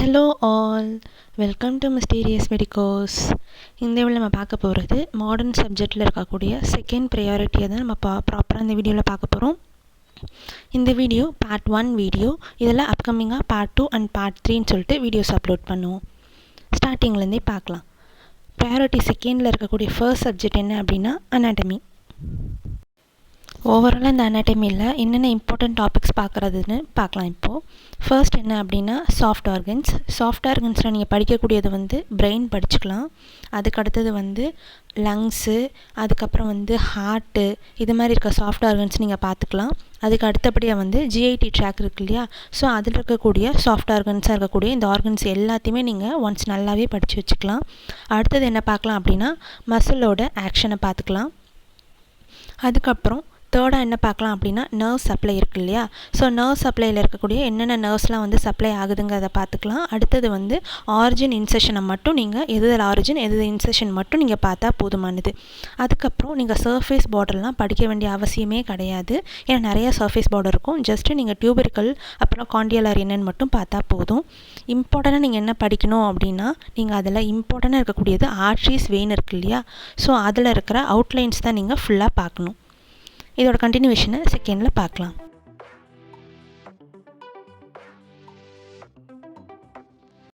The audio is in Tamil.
Hello all, welcome to Mysterious Medicos. இந்த வீடியோவில் நம்ம பார்க்க போகிறது மாடர்ன் சப்ஜெக்டில் இருக்கக்கூடிய செகண்ட் ப்ரையாரிட்டியை தான் நம்ம ப்ராப்பராக இந்த வீடியோவில் பார்க்க போகிறோம். இந்த வீடியோ பார்ட் 1 வீடியோ, இதில் அப்கமிங்காக பார்ட் 2 அண்ட் பார்ட் 3ன்னு சொல்லிட்டு வீடியோஸ் அப்லோட் பண்ணுவோம். ஸ்டார்டிங்லேருந்தே பார்க்கலாம். ப்ரையாரிட்டி செகண்டில் இருக்கக்கூடிய ஃபர்ஸ்ட் சப்ஜெக்ட் என்ன அப்படின்னா அனாட்டமி. ஓவராலாக இந்த அனாட்டமியில் என்னென்ன இம்பார்ட்டன்ட் டாபிக்ஸ் பார்க்குறதுன்னு பார்க்கலாம். இப்போது ஃபர்ஸ்ட் என்ன அப்படின்னா சாஃப்ட் ஆர்கன்ஸில் நீங்கள் படிக்கக்கூடியது பிரெயின் படிச்சுக்கலாம். அதுக்கு அடுத்தது லங்ஸு, அதுக்கப்புறம் ஹார்ட்டு, இது மாதிரி இருக்க சாஃப்ட் ஆர்கன்ஸ் நீங்கள் பார்த்துக்கலாம். அதுக்கு அடுத்தபடியாக ஜிஐடி ட்ராக் இருக்கு இல்லையா, ஸோ அதில் இருக்கக்கூடிய சாஃப்ட் ஆர்கன்ஸாக இருக்கக்கூடிய இந்த ஆர்கன்ஸ் எல்லாத்தையுமே நீங்கள் ஒன்ஸ் நல்லாவே படித்து வச்சுக்கலாம். அடுத்தது என்ன பார்க்கலாம் அப்படின்னா மசிலோட ஆக்ஷனை பார்த்துக்கலாம். அதுக்கப்புறம் தேர்டாக என்ன பார்க்கலாம் அப்படின்னா நர்வ் சப்ளை இருக்குது இல்லையா, ஸோ நர்வ் சப்ளையில் இருக்கக்கூடிய என்னென்ன நர்வ்ஸ்லாம் சப்ளை ஆகுதுங்கிறத பார்த்துக்கலாம். அடுத்தது ஆரிஜின் இன்செஷனை மட்டும் நீங்கள் எது ஆரிஜின் எது இன்செஷன் மட்டும் நீங்கள் பார்த்தா போதுமானது. அதுக்கப்புறம் நீங்கள் சர்ஃபேஸ் பார்டர்லாம் படிக்க வேண்டிய அவசியமே கிடையாது, ஏன்னா நிறையா சர்ஃபேஸ் பார்டர் இருக்கும். ஜஸ்ட்டு நீங்கள் டியூபரிக்கல் அப்புறம் காண்டியலர் என்னன்னு மட்டும் பார்த்தா போதும். இம்பார்ட்டண்ட்டாக நீங்கள் என்ன படிக்கணும் அப்படின்னா, நீங்கள் அதில் இம்பார்ட்டண்ட்டாக இருக்கக்கூடியது ஆர்ட்ரிஸ் வெயின் இருக்குது இல்லையா, ஸோ அதில் இருக்கிற அவுட்லைன்ஸ் தான் நீங்கள் ஃபுல்லாக பார்க்கணும். இதோட கண்டினியூவேஷனை செகண்டில் பார்க்கலாம்.